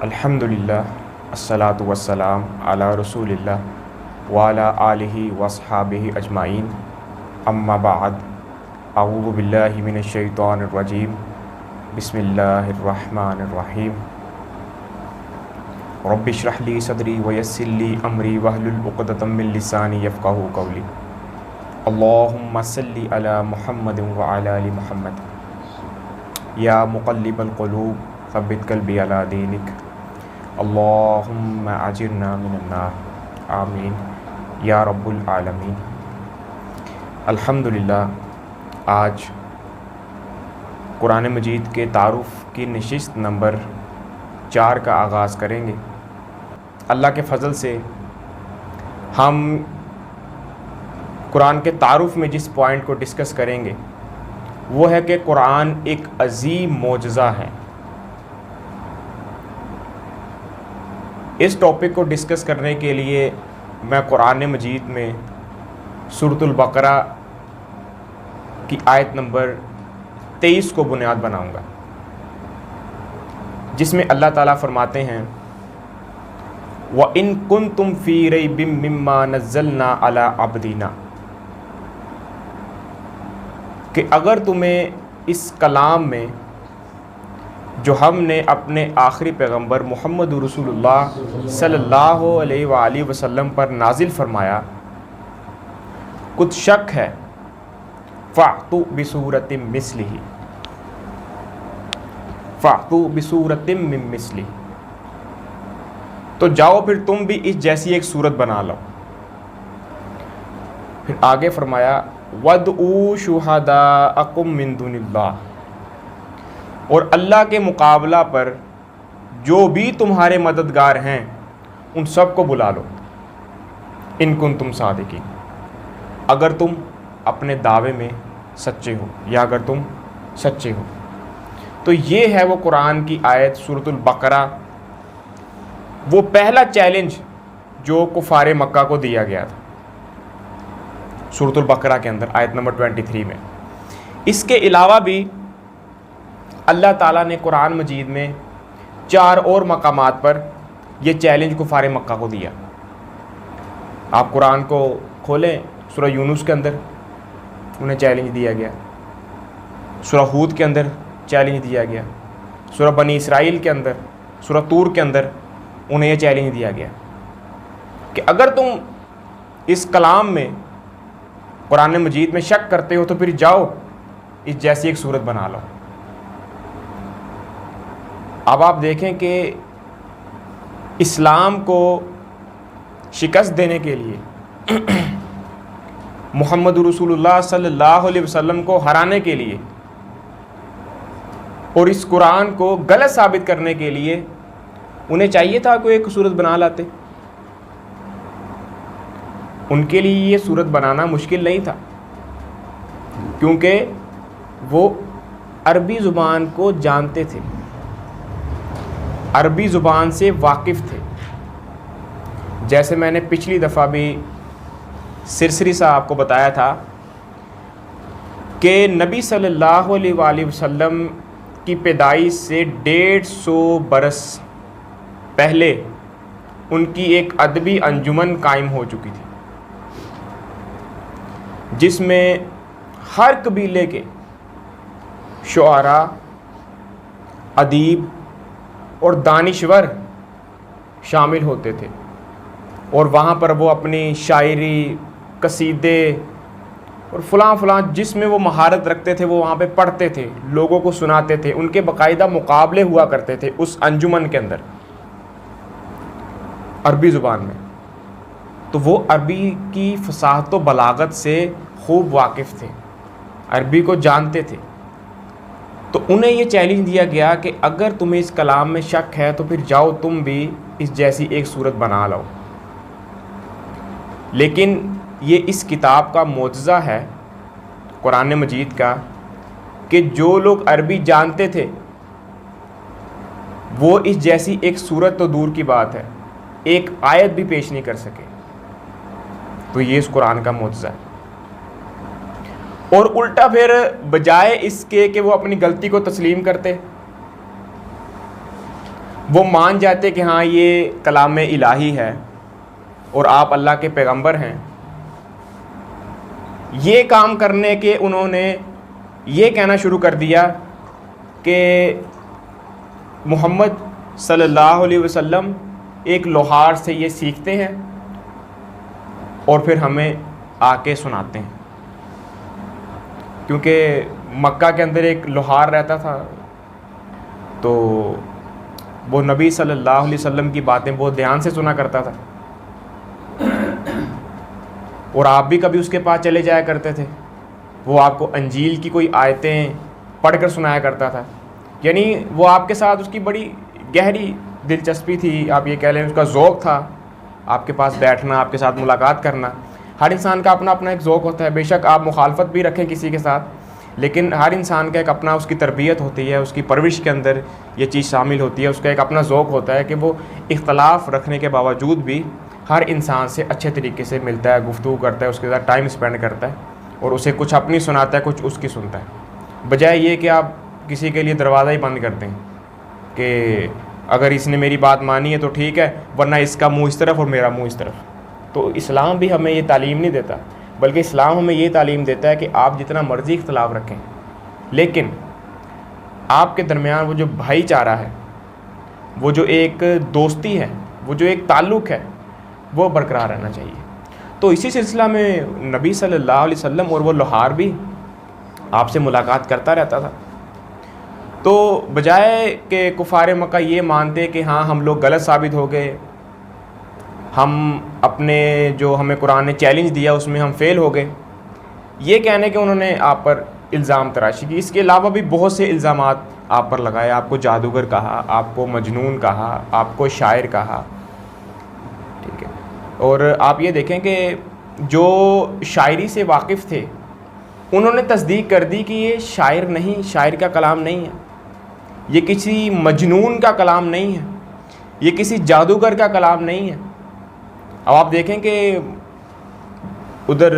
الحمدللہ الصلاۃ والسلام علی رسول اللہ وعلی آلہ وصحابہ اجمعین، اما بعد، اعوذ باللہ من الشیطان الرجیم، بسم اللہ الرحمن الرحیم۔ رب اشرح لی صدری ویسر لی امری واحلل عقدۃ من لسانی یفقہوا قولی۔ اللہم صلی علی محمد وعلی آل محمد، یا مقلب القلوب ثبت قلبی علی دینک، اللہم اجرنا من النار، آمین یا رب العالمین۔ الحمدللہ آج قرآن مجید کے تعارف کی نشست نمبر 4 کا آغاز کریں گے۔ اللہ کے فضل سے ہم قرآن کے تعارف میں جس پوائنٹ کو ڈسکس کریں گے وہ ہے کہ قرآن ایک عظیم معجزہ ہے۔ اس ٹاپک کو ڈسکس کرنے کے لیے میں قرآن مجید میں سورۃ البقرہ کی آیت نمبر 23 کو بنیاد بناؤں گا، جس میں اللہ تعالیٰ فرماتے ہیں وَإِن كُنتُمْ فِي رَيْبٍ مِّمَّا نَزَّلْنَا عَلَىٰ عَبْدِنَا، کہ اگر تمہیں اس کلام میں جو ہم نے اپنے آخری پیغمبر محمد رسول اللہ صلی اللہ علیہ وآلہ وسلم پر نازل فرمایا کچھ شک ہے، فَأْتُوا بِسُورَةٍ مِّثْلِهِ، فَأْتُوا بِسُورَةٍ مِّن مِّثْلِهِ، تو جاؤ پھر تم بھی اس جیسی ایک صورت بنا لو۔ پھر آگے فرمایا وَادْعُوا شُهَدَاءَكُم مِّن دُونِ اللَّهِ، اور اللہ کے مقابلہ پر جو بھی تمہارے مددگار ہیں ان سب کو بلا لو، ان کنتم صادقین، اگر تم اپنے دعوے میں سچے ہو یا اگر تم سچے ہو۔ تو یہ ہے وہ قرآن کی آیت سورۃ البقرہ، وہ پہلا چیلنج جو کفار مکہ کو دیا گیا تھا سورۃ البقرہ کے اندر آیت نمبر 23 میں۔ اس کے علاوہ بھی اللہ تعالیٰ نے قرآن مجید میں 4 اور مقامات پر یہ چیلنج کفار مکہ کو دیا۔ آپ قرآن کو کھولیں، سورہ یونس کے اندر انہیں چیلنج دیا گیا، سورہ ہود کے اندر چیلنج دیا گیا، سورہ بنی اسرائیل کے اندر، سورہ طور کے اندر انہیں یہ چیلنج دیا گیا کہ اگر تم اس کلام میں قرآن مجید میں شک کرتے ہو تو پھر جاؤ اس جیسی ایک صورت بنا لو۔ اب آپ دیکھیں کہ اسلام کو شکست دینے کے لیے، محمد رسول اللہ صلی اللہ علیہ وسلم کو ہرانے کے لیے اور اس قرآن کو غلط ثابت کرنے کے لیے انہیں چاہیے تھا کوئی ایک صورت بنا لاتے۔ ان کے لیے یہ صورت بنانا مشکل نہیں تھا، کیونکہ وہ عربی زبان کو جانتے تھے، عربی زبان سے واقف تھے۔ جیسے میں نے پچھلی دفعہ بھی سرسری صاحب کو بتایا تھا کہ نبی صلی اللہ علیہ وآلہ وسلم کی پیدائش سے 150 برس پہلے ان کی ایک ادبی انجمن قائم ہو چکی تھی، جس میں ہر قبیلے کے شعراء، ادیب اور دانشور شامل ہوتے تھے، اور وہاں پر وہ اپنی شاعری، قصیدے اور فلاں جس میں وہ مہارت رکھتے تھے وہ وہاں پہ پڑھتے تھے، لوگوں کو سناتے تھے۔ ان کے باقاعدہ مقابلے ہوا کرتے تھے اس انجمن کے اندر عربی زبان میں، تو وہ عربی کی فصاحت و بلاغت سے خوب واقف تھے، عربی کو جانتے تھے۔ تو انہیں یہ چیلنج دیا گیا کہ اگر تمہیں اس کلام میں شک ہے تو پھر جاؤ تم بھی اس جیسی ایک صورت بنا لو۔ لیکن یہ اس کتاب کا معجزہ ہے قرآن مجید کا کہ جو لوگ عربی جانتے تھے وہ اس جیسی ایک صورت تو دور کی بات ہے، ایک آیت بھی پیش نہیں کر سکے۔ تو یہ اس قرآن کا معجزہ ہے۔ اور الٹا پھر بجائے اس کے کہ وہ اپنی غلطی کو تسلیم کرتے، وہ مان جاتے کہ ہاں یہ کلام الہی ہے اور آپ اللہ کے پیغمبر ہیں، یہ کام کرنے کے انہوں نے یہ کہنا شروع کر دیا کہ محمد صلی اللہ علیہ وسلم ایک لوہار سے یہ سیکھتے ہیں اور پھر ہمیں آ کے سناتے ہیں، کیونکہ مکہ کے اندر ایک لوہار رہتا تھا تو وہ نبی صلی اللہ علیہ وسلم کی باتیں بہت دھیان سے سنا کرتا تھا، اور آپ بھی کبھی اس کے پاس چلے جایا کرتے تھے، وہ آپ کو انجیل کی کوئی آیتیں پڑھ کر سنایا کرتا تھا، یعنی وہ آپ کے ساتھ اس کی بڑی گہری دلچسپی تھی، آپ یہ کہہ لیں اس کا ذوق تھا آپ کے پاس بیٹھنا، آپ کے ساتھ ملاقات کرنا۔ ہر انسان کا اپنا اپنا ایک ذوق ہوتا ہے، بے شک آپ مخالفت بھی رکھیں کسی کے ساتھ، لیکن ہر انسان کا ایک اپنا، اس کی تربیت ہوتی ہے، اس کی پرورش کے اندر یہ چیز شامل ہوتی ہے، اس کا ایک اپنا ذوق ہوتا ہے کہ وہ اختلاف رکھنے کے باوجود بھی ہر انسان سے اچھے طریقے سے ملتا ہے، گفتگو کرتا ہے، اس کے ساتھ ٹائم اسپینڈ کرتا ہے اور اسے کچھ اپنی سناتا ہے، کچھ اس کی سنتا ہے، بجائے یہ کہ آپ کسی کے لیے دروازہ ہی بند کرتے ہیں کہ اگر اس نے میری بات مانی ہے تو ٹھیک ہے، ورنہ اس کا منہ اس طرف اور میرا منہ اس طرف۔ تو اسلام بھی ہمیں یہ تعلیم نہیں دیتا، بلکہ اسلام ہمیں یہ تعلیم دیتا ہے کہ آپ جتنا مرضی اختلاف رکھیں، لیکن آپ کے درمیان وہ جو بھائی چارہ ہے، وہ جو ایک دوستی ہے، وہ جو ایک تعلق ہے، وہ برقرار رہنا چاہیے۔ تو اسی سلسلہ میں نبی صلی اللہ علیہ وسلم اور وہ لوہار بھی آپ سے ملاقات کرتا رہتا تھا۔ تو بجائے کہ کفار مکہ یہ مانتے کہ ہاں ہم لوگ غلط ثابت ہو گئے، ہم اپنے جو ہمیں قرآن نے چیلنج دیا اس میں ہم فیل ہو گئے، یہ کہنے کہ انہوں نے آپ پر الزام تراشی کی۔ اس کے علاوہ بھی بہت سے الزامات آپ پر لگائے، آپ کو جادوگر کہا، آپ کو مجنون کہا، آپ کو شاعر کہا، ٹھیک ہے۔ اور آپ یہ دیکھیں کہ جو شاعری سے واقف تھے انہوں نے تصدیق کر دی کہ یہ شاعر نہیں، شاعر کا کلام نہیں ہے، یہ کسی مجنون کا کلام نہیں ہے، یہ کسی جادوگر کا کلام نہیں ہے۔ اب آپ دیکھیں کہ ادھر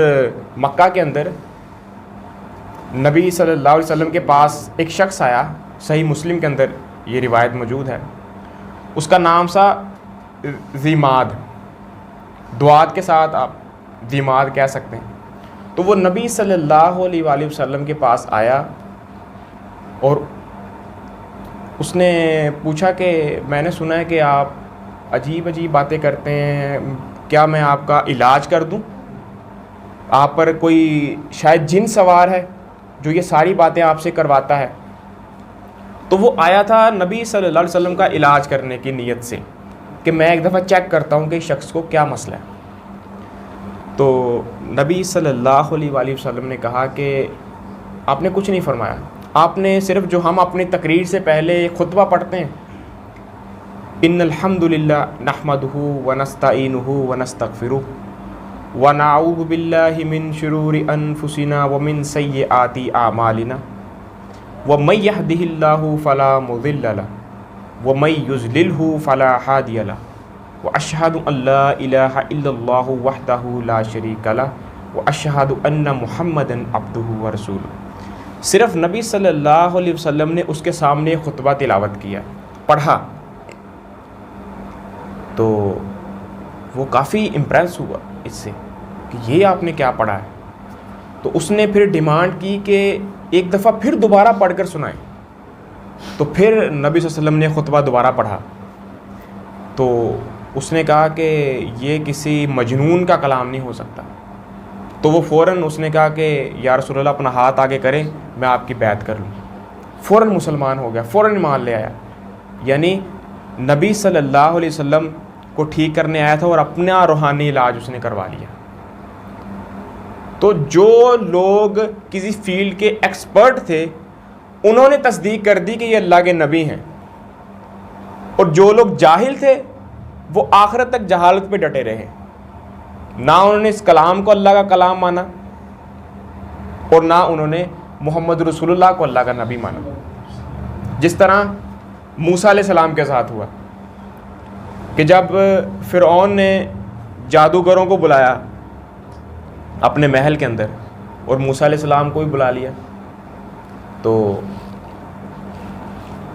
مکہ کے اندر نبی صلی اللہ علیہ وسلم کے پاس ایک شخص آیا، صحیح مسلم کے اندر یہ روایت موجود ہے، اس کا نام تھا ذیماد، دعات کے ساتھ آپ ذیماد کہہ سکتے ہیں۔ تو وہ نبی صلی اللہ علیہ وآلہ وسلم کے پاس آیا اور اس نے پوچھا کہ میں نے سنا ہے کہ آپ عجیب عجیب باتیں کرتے ہیں، کیا میں آپ کا علاج کر دوں؟ آپ پر کوئی شاید جن سوار ہے جو یہ ساری باتیں آپ سے کرواتا ہے۔ تو وہ آیا تھا نبی صلی اللہ علیہ وسلم کا علاج کرنے کی نیت سے کہ میں ایک دفعہ چیک کرتا ہوں کہ اس شخص کو کیا مسئلہ ہے۔ تو نبی صلی اللہ علیہ وآلہ وسلم نے کہا کہ آپ نے کچھ نہیں فرمایا، آپ نے صرف جو ہم اپنی تقریر سے پہلے خطبہ پڑھتے ہیں، ان الحمد للہ نحمدہ ونستعینہ ونستغفرہ ونعوذ باللہ من شرور انفسنا ومن سیئات اعمالنا ومن یہدہ اللہ فلا مضل لہ ومن یضللہ فلا ہادی لہ واشہد ان لا الہ الا اللہ وحدہ لا شریک لہ واشہد ان محمدا عبدہ ورسولہ۔ صرف نبی صلی اللہ علیہ وسلم نے اس کے سامنے خطبہ تلاوت کیا، پڑھا، تو وہ کافی امپریس ہوا اس سے کہ یہ آپ نے کیا پڑھا ہے۔ تو اس نے پھر ڈیمانڈ کی کہ ایک دفعہ پھر دوبارہ پڑھ کر سنائیں۔ تو پھر نبی صلی اللہ علیہ وسلم نے خطبہ دوبارہ پڑھا، تو اس نے کہا کہ یہ کسی مجنون کا کلام نہیں ہو سکتا۔ تو وہ فوراً اس نے کہا کہ یا رسول اللہ اپنا ہاتھ آگے کریں، میں آپ کی بیعت کر لوں۔ فوراً مسلمان ہو گیا، فوراً ایمان لے آیا، یعنی نبی صلی اللہ علیہ وسلم کو ٹھیک کرنے آیا تھا اور اپنا روحانی علاج اس نے کروا لیا۔ تو جو لوگ کسی فیلڈ کے ایکسپرٹ تھے انہوں نے تصدیق کر دی کہ یہ اللہ کے نبی ہیں، اور جو لوگ جاہل تھے وہ آخرت تک جہالت پہ ڈٹے رہے، نہ انہوں نے اس کلام کو اللہ کا کلام مانا اور نہ انہوں نے محمد رسول اللہ کو اللہ کا نبی مانا، جس طرح موسیٰ علیہ السلام کے ساتھ ہوا کہ جب فرعون نے جادوگروں کو بلایا اپنے محل کے اندر اور موسیٰ علیہ السلام کو بھی بلا لیا، تو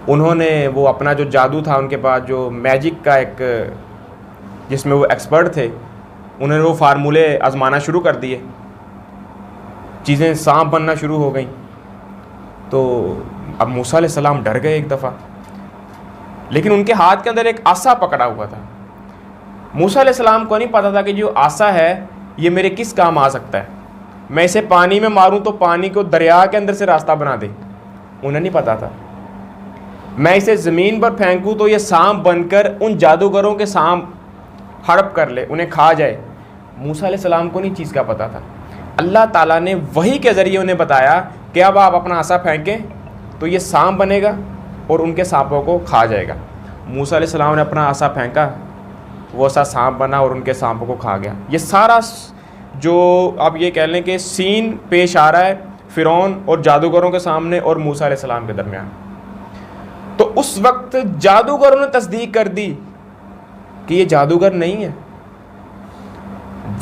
انہوں نے وہ اپنا جو جادو تھا ان کے پاس، جو میجک کا ایک جس میں وہ ایکسپرٹ تھے، انہوں نے وہ فارمولے آزمانا شروع کر دیے، چیزیں سانپ بننا شروع ہو گئیں. تو اب موسیٰ علیہ السلام ڈر گئے ایک دفعہ، لیکن ان کے ہاتھ کے اندر ایک عصا پکڑا ہوا تھا. موسیٰ علیہ السلام کو نہیں پتا تھا کہ جو عصا ہے یہ میرے کس کام آ سکتا ہے. میں اسے پانی میں ماروں تو پانی کو دریا کے اندر سے راستہ بنا دے، انہیں نہیں پتا تھا. میں اسے زمین پر پھینکوں تو یہ سانپ بن کر ان جادوگروں کے سانپ ہڑپ کر لے، انہیں کھا جائے. موسیٰ علیہ السلام کو نہیں چیز کا پتا تھا. اللہ تعالیٰ نے وحی کے ذریعے انہیں بتایا کہ اب آپ اپنا عصا پھینکیں تو یہ سانپ بنے گا اور ان کے سانپوں کو کھا جائے گا. موسیٰ علیہ السلام نے اپنا عصا پھینکا، وہ عصا سانپ بنا اور ان کے سانپوں کو کھا گیا. یہ سارا جو آپ یہ کہہ لیں کہ سین پیش آ رہا ہے فرعون اور جادوگروں کے سامنے اور موسیٰ علیہ السلام کے درمیان. تو اس وقت جادوگروں نے تصدیق کر دی کہ یہ جادوگر نہیں ہے.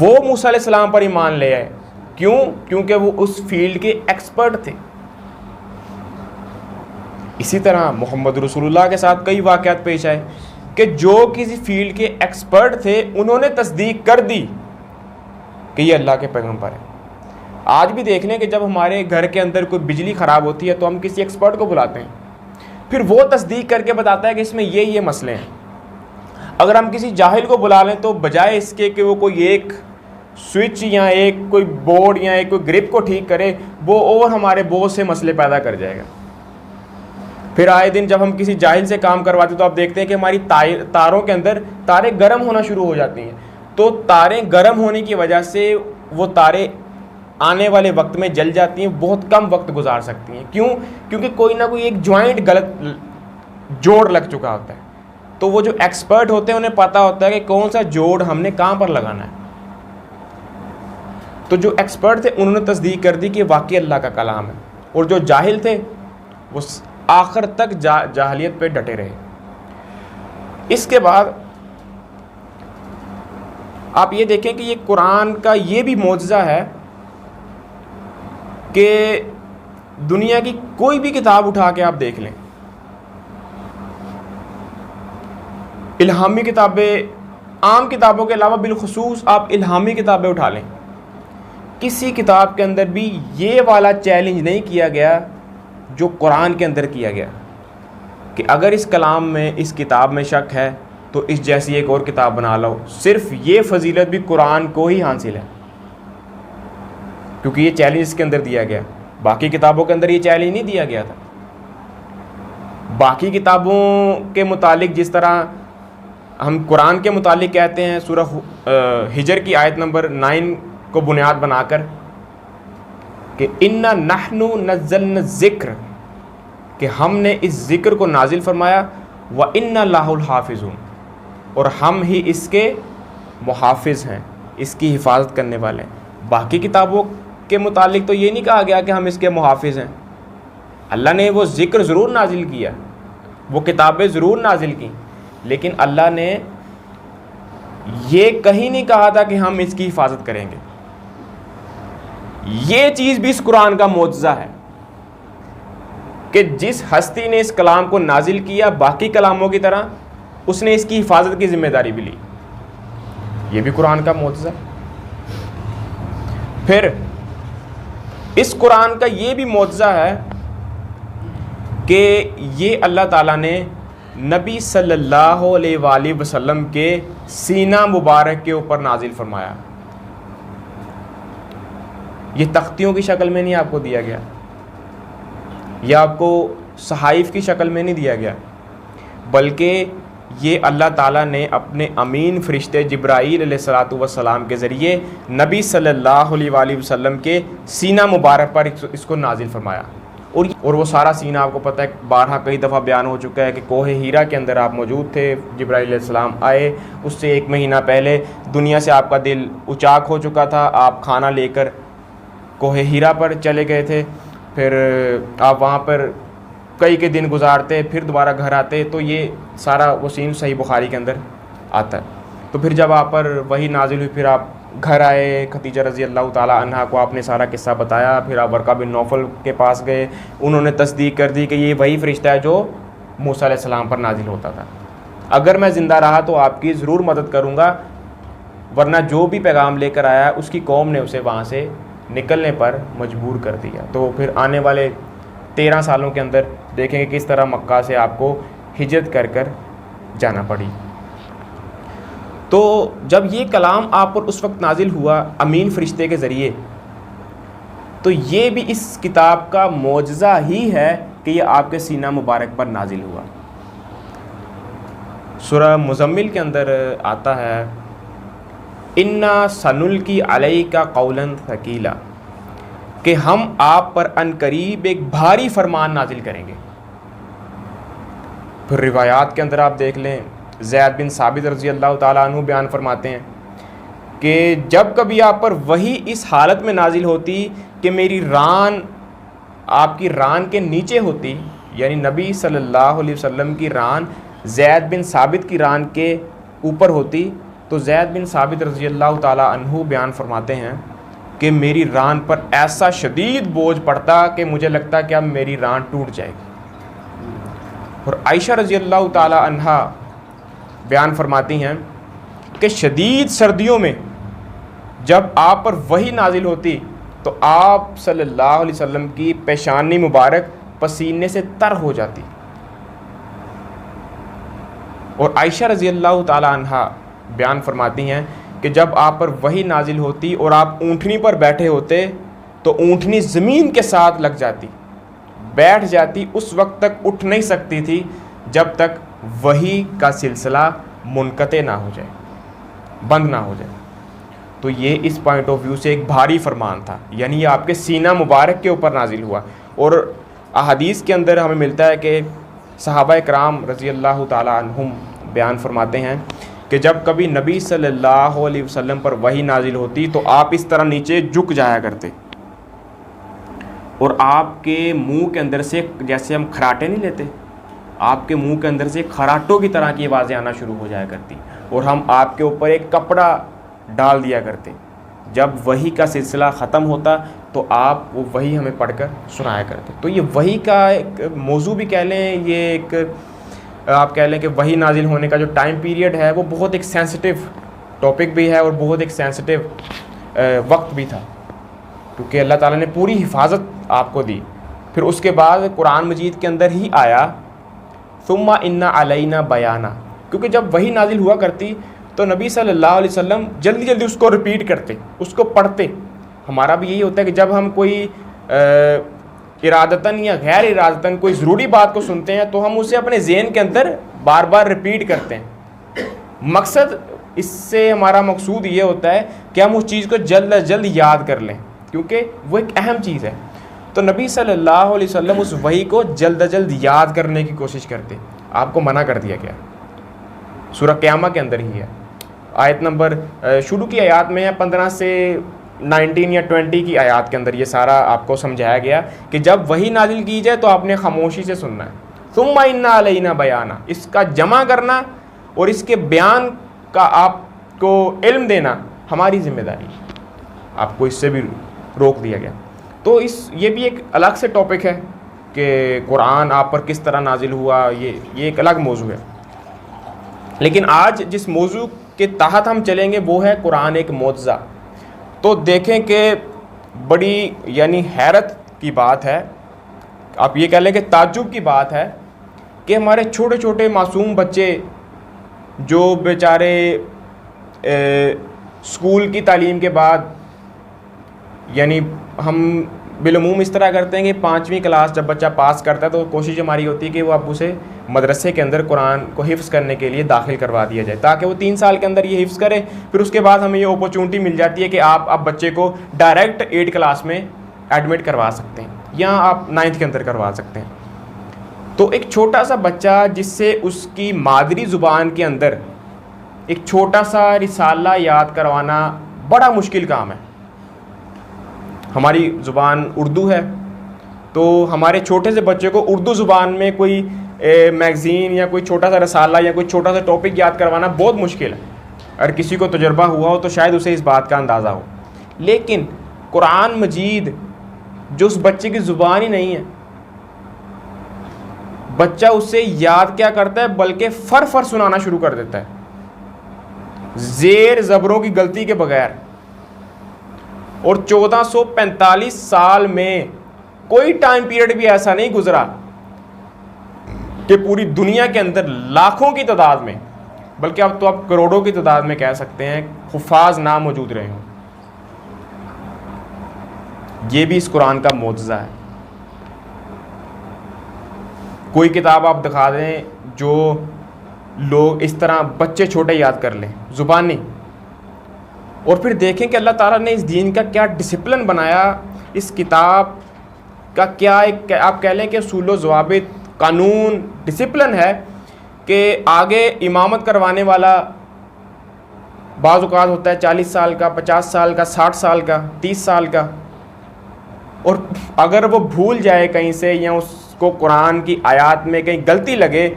وہ موسیٰ علیہ السلام پر ایمان لے آئے. کیوں؟ کیونکہ وہ اس فیلڈ کے ایکسپرٹ تھے. اسی طرح محمد رسول اللہ کے ساتھ کئی واقعات پیش آئے کہ جو کسی فیلڈ کے ایکسپرٹ تھے انہوں نے تصدیق کر دی کہ یہ اللہ کے پیغمبر ہیں. آج بھی دیکھ لیں کہ جب ہمارے گھر کے اندر کوئی بجلی خراب ہوتی ہے تو ہم کسی ایکسپرٹ کو بلاتے ہیں، پھر وہ تصدیق کر کے بتاتا ہے کہ اس میں یہ مسئلے ہیں. اگر ہم کسی جاہل کو بلا لیں تو بجائے اس کے کہ وہ کوئی ایک سوئچ یا ایک کوئی بورڈ یا ایک کوئی گرپ کو ٹھیک کرے، وہ اور ہمارے بہت سے مسئلے پیدا کر جائے گا. پھر آئے دن جب ہم کسی جاہل سے کام کرواتے تو آپ دیکھتے ہیں کہ ہماری تاروں کے اندر تاریں گرم ہونا شروع ہو جاتی ہیں. تو تاریں گرم ہونے کی وجہ سے وہ تاریں آنے والے وقت میں جل جاتی ہیں، بہت کم وقت گزار سکتی ہیں. کیوں؟ کیونکہ کوئی نہ کوئی ایک جوائنٹ غلط جوڑ لگ چکا ہوتا ہے. تو وہ جو ایکسپرٹ ہوتے ہیں انہیں پتہ ہوتا ہے کہ کون سا جوڑ ہم نے کہاں پر لگانا ہے. تو جو ایکسپرٹ تھے انہوں نے تصدیق کر دی کہ واقعی اللہ کا کلام ہے، اور جو جاہل تھے وہ آخر تک جاہلیت پہ ڈٹے رہے. اس کے بعد آپ یہ دیکھیں کہ یہ قرآن کا یہ بھی معجزہ ہے کہ دنیا کی کوئی بھی کتاب اٹھا کے آپ دیکھ لیں، الہامی کتابیں، عام کتابوں کے علاوہ بالخصوص آپ الہامی کتابیں اٹھا لیں، کسی کتاب کے اندر بھی یہ والا چیلنج نہیں کیا گیا جو قرآن کے اندر کیا گیا کہ اگر اس کلام میں، اس کتاب میں شک ہے تو اس جیسی ایک اور کتاب بنا لو. صرف یہ فضیلت بھی قرآن کو ہی حاصل ہے کیونکہ یہ چیلنج اس کے اندر دیا گیا. باقی کتابوں کے اندر یہ چیلنج نہیں دیا گیا تھا. باقی کتابوں کے متعلق جس طرح ہم قرآن کے متعلق کہتے ہیں سورہ ہجر کی آیت نمبر 9 کو بنیاد بنا کر کہ اِنَّا نَحْنُ نَزَّلْنَا الذِّكْرَ، کہ ہم نے اس ذکر کو نازل فرمایا، وَإِنَّا لَهُ الْحَافِظُونَ، اور ہم ہی اس کے محافظ ہیں، اس کی حفاظت کرنے والے ہیں. باقی کتابوں کے متعلق تو یہ نہیں کہا گیا کہ ہم اس کے محافظ ہیں. اللہ نے وہ ذکر ضرور نازل کیا، وہ کتابیں ضرور نازل کی، لیکن اللہ نے یہ کہیں نہیں کہا تھا کہ ہم اس کی حفاظت کریں گے. یہ چیز بھی اس قرآن کا معجزہ ہے کہ جس ہستی نے اس کلام کو نازل کیا باقی کلاموں کی طرح اس نے اس کی حفاظت کی ذمہ داری بھی لی. یہ بھی قرآن کا معجزہ. پھر اس قرآن کا یہ بھی معجزہ ہے کہ یہ اللہ تعالیٰ نے نبی صلی اللہ علیہ وآلہ وسلم کے سینہ مبارک کے اوپر نازل فرمایا. یہ تختیوں کی شکل میں نہیں آپ کو دیا گیا، یا آپ کو صحائف کی شکل میں نہیں دیا گیا، بلکہ یہ اللہ تعالیٰ نے اپنے امین فرشتے جبرائیل علیہ الصلاۃ والسلام کے ذریعے نبی صلی اللہ علیہ وآلہ وسلم کے سینہ مبارک پر اس کو نازل فرمایا. اور وہ سارا سینہ آپ کو پتہ ہے بارہا کئی دفعہ بیان ہو چکا ہے کہ کوہ ہیرا کے اندر آپ موجود تھے، جبرائیل علیہ السلام آئے، اس سے 1 مہینہ پہلے دنیا سے آپ کا دل اچاک ہو چکا تھا، آپ کھانا لے کر کوہ ہیرا پر چلے گئے تھے، پھر آپ وہاں پر کئی کے دن گزارتے، پھر دوبارہ گھر آتے. تو یہ سارا وہ سین صحیح بخاری کے اندر آتا ہے. تو پھر جب آپ پر وہی نازل ہوئی، پھر آپ گھر آئے، خدیجہ رضی اللہ تعالیٰ عنہا کو آپ نے سارا قصہ بتایا، پھر آپ ورقہ بن نوفل کے پاس گئے، انہوں نے تصدیق کر دی کہ یہ وہی فرشتہ ہے جو موسیٰ علیہ السلام پر نازل ہوتا تھا. اگر میں زندہ رہا تو آپ کی ضرور مدد کروں گا، ورنہ جو بھی پیغام لے کر آیا اس کی قوم نے اسے وہاں سے نکلنے پر مجبور کر دیا. تو پھر آنے والے 13 سالوں کے اندر دیکھیں گے کس طرح مکہ سے آپ کو ہجرت کر کر جانا پڑی. تو جب یہ کلام آپ پر اس وقت نازل ہوا امین فرشتے کے ذریعے، تو یہ بھی اس کتاب کا معجزہ ہی ہے کہ یہ آپ کے سینہ مبارک پر نازل ہوا. سورہ مزمل کے اندر آتا ہے انا سنلقی علیک قولا ثقیلا، کہ ہم آپ پر ان قریب ایک بھاری فرمان نازل کریں گے. پھر روایات کے اندر آپ دیکھ لیں، زید بن ثابت رضی اللہ تعالیٰ عنہ بیان فرماتے ہیں کہ جب کبھی آپ پر وہی اس حالت میں نازل ہوتی کہ میری ران آپ کی ران کے نیچے ہوتی، یعنی نبی صلی اللہ علیہ وسلم کی ران زید بن ثابت کی ران کے اوپر ہوتی، تو زید بن ثابت رضی اللہ تعالیٰ عنہ بیان فرماتے ہیں کہ میری ران پر ایسا شدید بوجھ پڑتا کہ مجھے لگتا کہ اب میری ران ٹوٹ جائے گی. اور عائشہ رضی اللہ تعالیٰ عنہا بیان فرماتی ہیں کہ شدید سردیوں میں جب آپ پر وحی نازل ہوتی تو آپ صلی اللہ علیہ وسلم کی پیشانی مبارک پسینے سے تر ہو جاتی. اور عائشہ رضی اللہ تعالیٰ عنہا بیان فرماتی ہیں کہ جب آپ پر وحی نازل ہوتی اور آپ اونٹنی پر بیٹھے ہوتے تو اونٹنی زمین کے ساتھ لگ جاتی، بیٹھ جاتی، اس وقت تک اٹھ نہیں سکتی تھی جب تک وحی کا سلسلہ منقطع نہ ہو جائے، بند نہ ہو جائے. تو یہ اس پوائنٹ آف ویو سے ایک بھاری فرمان تھا، یعنی یہ آپ کے سینہ مبارک کے اوپر نازل ہوا. اور احادیث کے اندر ہمیں ملتا ہے کہ صحابہ کرام رضی اللہ تعالیٰ عنہم بیان فرماتے ہیں کہ جب کبھی نبی صلی اللہ علیہ وسلم پر وحی نازل ہوتی تو آپ اس طرح نیچے جھک جایا کرتے، اور آپ کے منہ کے اندر سے جیسے ہم خراٹے نہیں لیتے، آپ کے منہ کے اندر سے خراٹوں کی طرح کی آوازیں آنا شروع ہو جایا کرتی، اور ہم آپ کے اوپر ایک کپڑا ڈال دیا کرتے. جب وحی کا سلسلہ ختم ہوتا تو آپ وہ وحی ہمیں پڑھ کر سنایا کرتے. تو یہ وحی کا ایک موضوع بھی کہہ لیں، یہ ایک آپ کہہ لیں کہ وحی نازل ہونے کا جو ٹائم پیریڈ ہے وہ بہت ایک سینسٹیو ٹاپک بھی ہے اور بہت ایک سینسٹیو وقت بھی تھا، کیونکہ اللہ تعالیٰ نے پوری حفاظت آپ کو دی. پھر اس کے بعد قرآن مجید کے اندر ہی آیا ثم ان علینا بیانا، کیونکہ جب وحی نازل ہوا کرتی تو نبی صلی اللہ علیہ وسلم جلدی جلدی اس کو ریپیٹ کرتے، اس کو پڑھتے. ہمارا بھی یہی ہوتا ہے کہ جب ہم کوئی ارادتاً یا غیر ارادتاً کوئی ضروری بات کو سنتے ہیں تو ہم اسے اپنے ذہن کے اندر بار بار ریپیٹ کرتے ہیں. مقصد اس سے ہمارا مقصود یہ ہوتا ہے کہ ہم اس چیز کو جلد از جلد یاد کر لیں، کیونکہ وہ ایک اہم چیز ہے. تو نبی صلی اللہ علیہ وسلم اس وحی کو جلد از جلد یاد کرنے کی کوشش کرتے. آپ کو منع کر دیا گیا، سورہ قیامہ کے اندر ہی ہے. آیت نمبر شروع کی آیات میں ہے 15 سے 19 یا 20 کی آیات کے اندر یہ سارا آپ کو سمجھایا گیا کہ جب وحی نازل کی جائے تو آپ نے خاموشی سے سننا ہے. ثم ان علینا بیانا، اس کا جمع کرنا اور اس کے بیان کا آپ کو علم دینا ہماری ذمہ داری، آپ کو اس سے بھی روک دیا گیا. تو یہ بھی ایک الگ سے ٹاپک ہے کہ قرآن آپ پر کس طرح نازل ہوا، یہ ایک الگ موضوع ہے. لیکن آج جس موضوع کے تحت ہم چلیں گے وہ ہے قرآن ایک معجزہ. تو دیکھیں کہ بڑی یعنی حیرت کی بات ہے، آپ یہ کہہ لیں کہ تعجب کی بات ہے کہ ہمارے چھوٹے چھوٹے معصوم بچے جو بیچارے اسکول کی تعلیم کے بعد، یعنی ہم بالعموم اس طرح کرتے ہیں کہ 5ویں کلاس جب بچہ پاس کرتا ہے تو کوشش ہماری ہوتی ہے کہ وہ ابو سے مدرسے کے اندر قرآن کو حفظ کرنے کے لیے داخل کروا دیا جائے تاکہ وہ 3 سال کے اندر یہ حفظ کرے. پھر اس کے بعد ہمیں یہ اپرچونٹی مل جاتی ہے کہ آپ اب بچے کو ڈائریکٹ 8 کلاس میں ایڈمٹ کروا سکتے ہیں یا آپ 9th کے اندر کروا سکتے ہیں. تو ایک چھوٹا سا بچہ جس سے اس کی مادری زبان کے اندر ایک چھوٹا سا رسالہ یاد کروانا بڑا مشکل کام ہے. ہماری زبان اردو ہے تو ہمارے چھوٹے سے بچے کو اردو زبان میں کوئی میگزین یا کوئی چھوٹا سا رسالہ یا کوئی چھوٹا سا ٹاپک یاد کروانا بہت مشکل ہے. اگر کسی کو تجربہ ہوا ہو تو شاید اسے اس بات کا اندازہ ہو. لیکن قرآن مجید جو اس بچے کی زبان ہی نہیں ہے بچہ اسے یاد کیا کرتا ہے بلکہ فر سنانا شروع کر دیتا ہے زیر زبروں کی غلطی کے بغیر. اور 1445 سال میں کوئی ٹائم پیریڈ بھی ایسا نہیں گزرا کہ پوری دنیا کے اندر لاکھوں کی تعداد میں، بلکہ اب تو آپ کروڑوں کی تعداد میں کہہ سکتے ہیں، حفاظ ناموجود رہے ہوں. یہ بھی اس قرآن کا معجزہ ہے. کوئی کتاب آپ دکھا دیں جو لوگ اس طرح بچے چھوٹے یاد کر لیں زبانی، اور پھر دیکھیں کہ اللہ تعالیٰ نے اس دین کا کیا ڈسپلن بنایا، اس کتاب کا کیا ایک آپ کہہ لیں کہ اصول و ضوابط، قانون، ڈسپلن ہے کہ آگے امامت کروانے والا بعض اوقات ہوتا ہے 40 سال کا، 50 سال کا، 60 سال کا، 30 سال کا، اور اگر وہ بھول جائے کہیں سے یا اس کو قرآن کی آیات میں کہیں غلطی لگے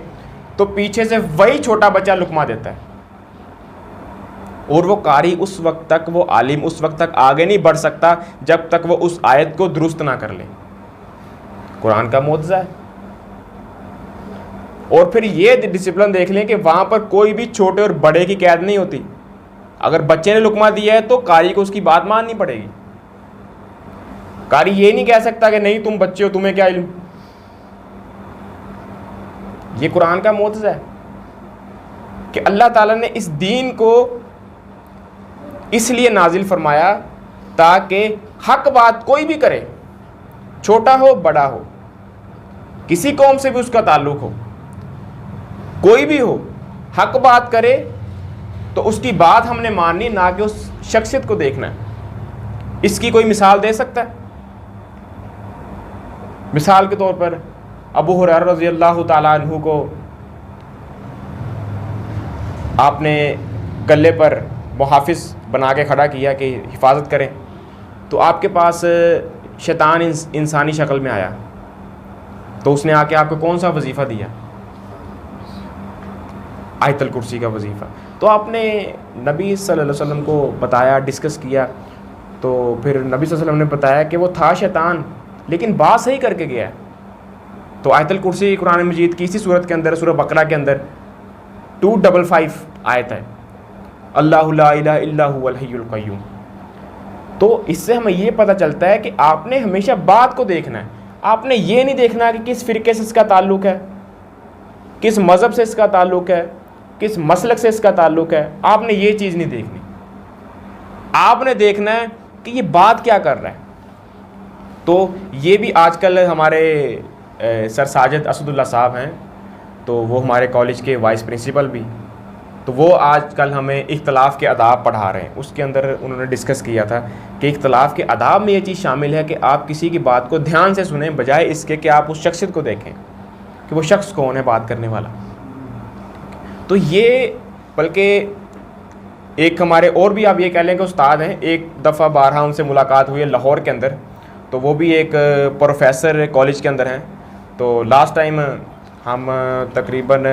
تو پیچھے سے وہی چھوٹا بچہ لقمہ دیتا ہے، اور وہ قاری اس وقت تک، وہ عالم اس وقت تک آگے نہیں بڑھ سکتا جب تک وہ اس آیت کو درست نہ کر لے. قرآن کا معجزہ ہے. اور پھر یہ ڈسپلن دیکھ لیں کہ وہاں پر کوئی بھی چھوٹے اور بڑے کی قید نہیں ہوتی. اگر بچے نے لقمہ دیا ہے تو قاری کو اس کی بات ماننی پڑے گی. قاری یہ نہیں کہہ سکتا کہ نہیں تم بچے ہو، تمہیں کیا علم. یہ قرآن کا معجزہ ہے کہ اللہ تعالیٰ نے اس دین کو اس لیے نازل فرمایا تاکہ حق بات کوئی بھی کرے، چھوٹا ہو بڑا ہو، کسی قوم سے بھی اس کا تعلق ہو، کوئی بھی ہو، حق بات کرے تو اس کی بات ہم نے ماننی، نہ کہ اس شخصیت کو دیکھنا ہے. اس کی کوئی مثال دے سکتا ہے؟ مثال کے طور پر ابو ہریرہ رضی اللہ تعالیٰ عنہ کو آپ نے گلے پر محافظ بنا کے کھڑا کیا کہ حفاظت کریں، تو آپ کے پاس شیطان انسانی شکل میں آیا، تو اس نے آ کے آپ کو کون سا وظیفہ دیا؟ آیت الکرسی کا وظیفہ. تو آپ نے نبی صلی اللہ علیہ وسلم کو بتایا، ڈسکس کیا، تو پھر نبی صلی اللہ علیہ وسلم نے بتایا کہ وہ تھا شیطان لیکن بات صحیح کر کے گیا ہے. تو آیت الکرسی قرآن مجید کی اسی صورت کے اندر، سورہ بقرہ کے اندر 255 آیت ہے، اللہ لا الہ الا هو الحی القیوم. تو اس سے ہمیں یہ پتہ چلتا ہے کہ آپ نے ہمیشہ بات کو دیکھنا ہے. آپ نے یہ نہیں دیکھنا کہ کس فرقے سے اس کا تعلق ہے، کس مذہب سے اس کا تعلق ہے، کس مسلک سے اس کا تعلق ہے. آپ نے یہ چیز نہیں دیکھنی. آپ نے دیکھنا ہے کہ یہ بات کیا کر رہا ہے. تو یہ بھی آج کل ہمارے سر ساجد اسد اللہ صاحب ہیں، تو وہ ہمارے کالج کے وائس پرنسپل بھی، تو وہ آج کل ہمیں اختلاف کے آداب پڑھا رہے ہیں. اس کے اندر انہوں نے ڈسکس کیا تھا کہ اختلاف کے آداب میں یہ چیز شامل ہے کہ آپ کسی کی بات کو دھیان سے سنیں بجائے اس کے کہ آپ اس شخصیت کو دیکھیں کہ وہ شخص کون ہے بات کرنے والا. تو یہ بلکہ ایک ہمارے اور بھی آپ یہ کہہ لیں کہ استاد ہیں، ایک دفعہ بارہا ان سے ملاقات ہوئی ہے لاہور کے اندر، تو وہ بھی ایک پروفیسر کالج کے اندر ہیں. تو لاسٹ ٹائم ہم تقریباً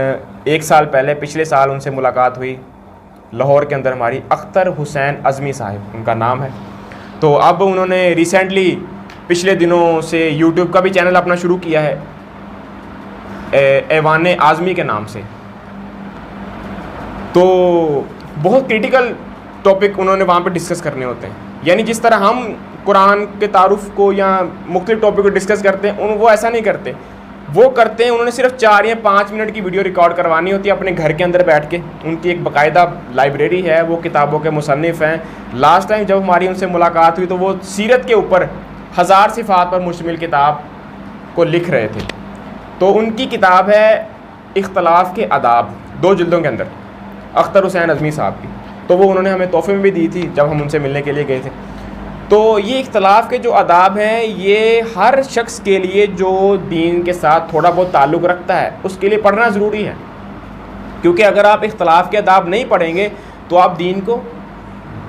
1 سال پہلے، پچھلے سال ان سے ملاقات ہوئی لاہور کے اندر ہماری. اختر حسین عزمی صاحب ان کا نام ہے. تو اب انہوں نے ریسنٹلی پچھلے دنوں سے یوٹیوب کا بھی چینل اپنا شروع کیا ہے ایوان اعظمی کے نام سے. تو بہت کرٹیکل ٹاپک انہوں نے وہاں پہ ڈسکس کرنے ہوتے ہیں. یعنی جس طرح ہم قرآن کے تعارف کو یا مختلف ٹاپک کو ڈسکس کرتے ہیں، وہ ایسا نہیں کرتے. وہ کرتے ہیں، انہوں نے صرف 4 یا 5 منٹ کی ویڈیو ریکارڈ کروانی ہوتی ہے اپنے گھر کے اندر بیٹھ کے. ان کی ایک باقاعدہ لائبریری ہے، وہ کتابوں کے مصنف ہیں. لاسٹ ٹائم جب ہماری ان سے ملاقات ہوئی تو وہ سیرت کے اوپر 1000 صفات پر مشتمل کتاب کو لکھ رہے تھے. تو ان کی کتاب ہے اختلاف کے آداب، 2 جلدوں کے اندر، اختر حسین عزمی صاحب کی. تو وہ انہوں نے ہمیں تحفے میں بھی دی تھی جب ہم ان سے ملنے کے لیے گئے تھے. تو یہ اختلاف کے جو آداب ہیں، یہ ہر شخص کے لیے جو دین کے ساتھ تھوڑا بہت تعلق رکھتا ہے اس کے لیے پڑھنا ضروری ہے. کیونکہ اگر آپ اختلاف کے آداب نہیں پڑھیں گے تو آپ دین کو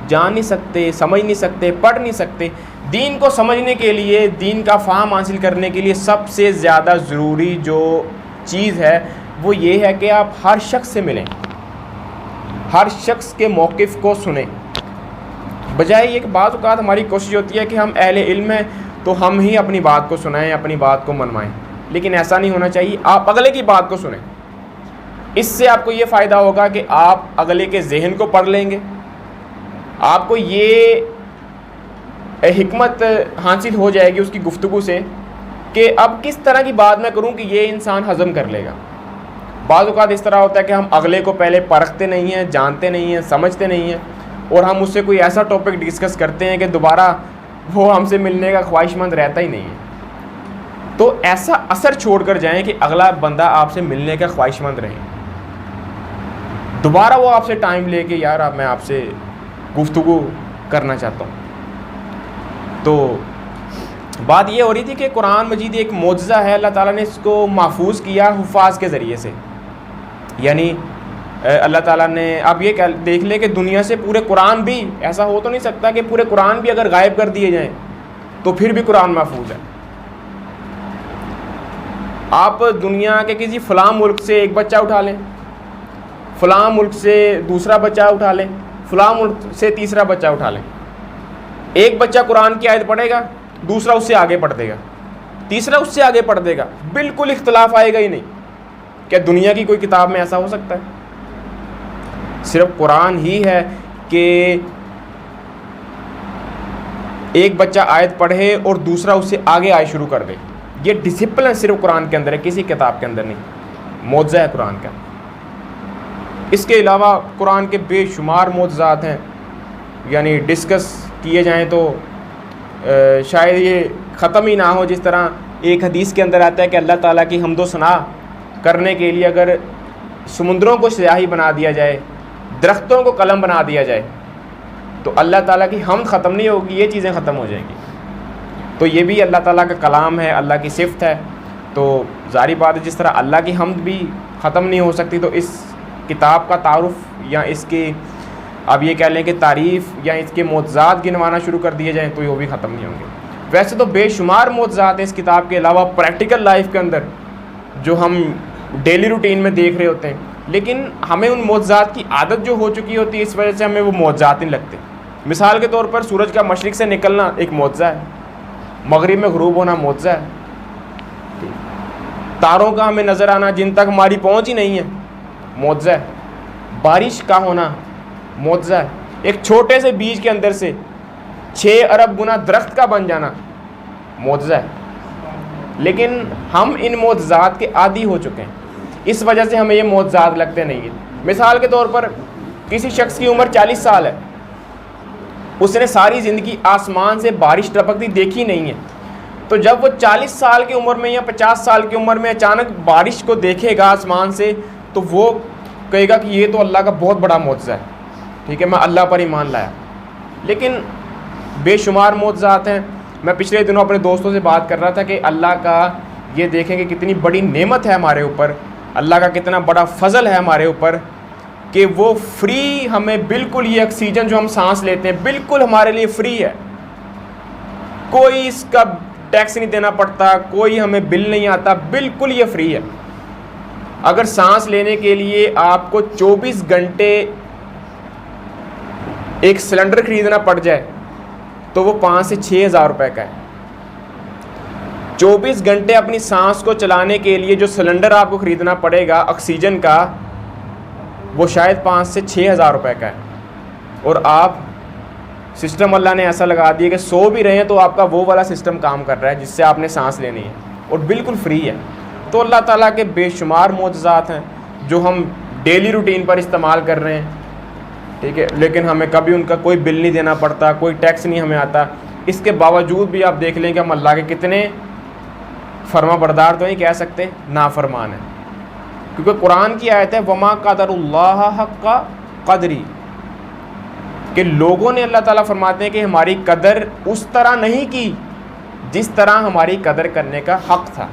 جان نہیں سکتے، سمجھ نہیں سکتے، پڑھ نہیں سکتے. دین کو سمجھنے کے لیے، دین کا فہم حاصل کرنے کے لیے سب سے زیادہ ضروری جو چیز ہے وہ یہ ہے کہ آپ ہر شخص سے ملیں، ہر شخص کے موقف کو سنیں. بجائے یہ کہ بعض اوقات ہماری کوشش ہوتی ہے کہ ہم اہل علم ہیں تو ہم ہی اپنی بات کو سنائیں، اپنی بات کو منوائیں. لیکن ایسا نہیں ہونا چاہیے. آپ اگلے کی بات کو سنیں. اس سے آپ کو یہ فائدہ ہوگا کہ آپ اگلے کے ذہن کو پڑھ لیں گے, آپ کو یہ حکمت حاصل ہو جائے گی اس کی گفتگو سے کہ اب کس طرح کی بات میں کروں کہ یہ انسان ہضم کر لے گا. بعض اوقات اس طرح ہوتا ہے کہ ہم اگلے کو پہلے پرکھتے نہیں ہیں, جانتے نہیں ہیں, سمجھتے نہیں ہیں, اور ہم اس سے کوئی ایسا ٹاپک ڈسکس کرتے ہیں کہ دوبارہ وہ ہم سے ملنے کا خواہش مند رہتا ہی نہیں ہے. تو ایسا اثر چھوڑ کر جائیں کہ اگلا بندہ آپ سے ملنے کا خواہش مند رہے, دوبارہ وہ آپ سے ٹائم لے کے یار میں آپ سے گفتگو کرنا چاہتا ہوں. تو بات یہ ہو رہی تھی کہ قرآن مجید ایک معجزہ ہے, اللہ تعالیٰ نے اس کو محفوظ کیا حفاظ کے ذریعے سے. یعنی اللہ تعالیٰ نے, اب یہ دیکھ لیں کہ دنیا سے پورے قرآن بھی, ایسا ہو تو نہیں سکتا کہ پورے قرآن بھی اگر غائب کر دیے جائیں تو پھر بھی قرآن محفوظ ہے. آپ دنیا کے کسی فلاں ملک سے ایک بچہ اٹھا لیں, فلاں ملک سے دوسرا بچہ اٹھا لیں, فلاں ملک سے تیسرا بچہ اٹھا لیں, ایک بچہ قرآن کی آیت پڑھے گا, دوسرا اس سے آگے پڑھ دے گا, تیسرا اس سے آگے پڑھ دے گا, بالکل اختلاف آئے گا ہی نہیں. کیا دنیا کی کوئی کتاب میں ایسا ہو سکتا ہے؟ صرف قرآن ہی ہے کہ ایک بچہ آیت پڑھے اور دوسرا اس سے آگے آئے شروع کر دے. یہ ڈسپلن صرف قرآن کے اندر ہے, کسی کتاب کے اندر نہیں. معجزہ ہے قرآن کا. اس کے علاوہ قرآن کے بے شمار معجزات ہیں, یعنی ڈسکس کیے جائیں تو شاید یہ ختم ہی نہ ہو. جس طرح ایک حدیث کے اندر آتا ہے کہ اللہ تعالیٰ کی حمد و ثنا کرنے کے لیے اگر سمندروں کو سیاہی بنا دیا جائے, درختوں کو قلم بنا دیا جائے, تو اللہ تعالیٰ کی حمد ختم نہیں ہوگی, یہ چیزیں ختم ہو جائیں گی. تو یہ بھی اللہ تعالیٰ کا کلام ہے, اللہ کی صفت ہے. تو ظاہری بات ہے جس طرح اللہ کی حمد بھی ختم نہیں ہو سکتی, تو اس کتاب کا تعارف یا اس کی اب یہ کہہ لیں کہ تعریف یا اس کے معجزات گنوانا شروع کر دیے جائیں تو وہ بھی ختم نہیں ہوں گے. ویسے تو بے شمار معجزات ہیں اس کتاب کے علاوہ پریکٹیکل لائف کے اندر جو ہم ڈیلی روٹین میں دیکھ رہے ہوتے ہیں, لیکن ہمیں ان معجزات کی عادت جو ہو چکی ہوتی ہے, اس وجہ سے ہمیں وہ معجزات نہیں لگتے. مثال کے طور پر سورج کا مشرق سے نکلنا ایک معجزہ ہے, مغرب میں غروب ہونا معجزہ ہے, تاروں کا ہمیں نظر آنا جن تک ہماری پہنچ ہی نہیں ہے معجزہ ہے, بارش کا ہونا معجزہ ہے, ایک چھوٹے سے بیج کے اندر سے 6 ارب گنا درخت کا بن جانا معجزہ ہے. لیکن ہم ان معجزات کے عادی ہو چکے ہیں, اس وجہ سے ہمیں یہ معجزات لگتے نہیں ہیں. مثال کے طور پر کسی شخص کی عمر 40 سال ہے, اس نے ساری زندگی آسمان سے بارش ٹپکتی دیکھی نہیں ہے, تو جب وہ 40 سال کی عمر میں یا 50 سال کی عمر میں اچانک بارش کو دیکھے گا آسمان سے, تو وہ کہے گا کہ یہ تو اللہ کا بہت بڑا معجزہ ہے, ٹھیک ہے, میں اللہ پر ایمان لایا. لیکن بے شمار معجزات ہیں. میں پچھلے دنوں اپنے دوستوں سے بات کر رہا تھا کہ اللہ کا یہ دیکھیں کہ کتنی بڑی نعمت ہے ہمارے اوپر, اللہ کا کتنا بڑا فضل ہے ہمارے اوپر کہ وہ فری ہمیں بالکل یہ آکسیجن جو ہم سانس لیتے ہیں بالکل ہمارے لیے فری ہے, کوئی اس کا ٹیکس نہیں دینا پڑتا, کوئی ہمیں بل نہیں آتا, بالکل یہ فری ہے. اگر سانس لینے کے لیے آپ کو 24 گھنٹے ایک سلنڈر خریدنا پڑ جائے تو وہ 5 سے 6 ہزار روپے کا ہے. 24 گھنٹے اپنی سانس کو چلانے کے لیے جو سلنڈر آپ کو خریدنا پڑے گا آکسیجن کا, وہ شاید 5 سے 6 ہزار روپے کا ہے. اور آپ سسٹم اللہ نے ایسا لگا دیا کہ سو بھی رہے ہیں تو آپ کا وہ والا سسٹم کام کر رہا ہے جس سے آپ نے سانس لینی ہے, اور بالکل فری ہے. تو اللہ تعالیٰ کے بے شمار معجزات ہیں جو ہم ڈیلی روٹین پر استعمال کر رہے ہیں, ٹھیک ہے, لیکن ہمیں کبھی ان کا کوئی بل نہیں دینا پڑتا, کوئی ٹیکس نہیں ہمیں آتا. اس کے باوجود بھی آپ دیکھ لیں کہ ہم اللہ کے کتنے فرما بردار تو نہیں کہہ سکتے, نافرمان ہیں. کیونکہ قرآن کی آیت ہے وما قدر اللہ حق قدری, کہ لوگوں نے, اللہ تعالیٰ فرماتے ہیں کہ ہماری قدر اس طرح نہیں کی جس طرح ہماری قدر کرنے کا حق تھا.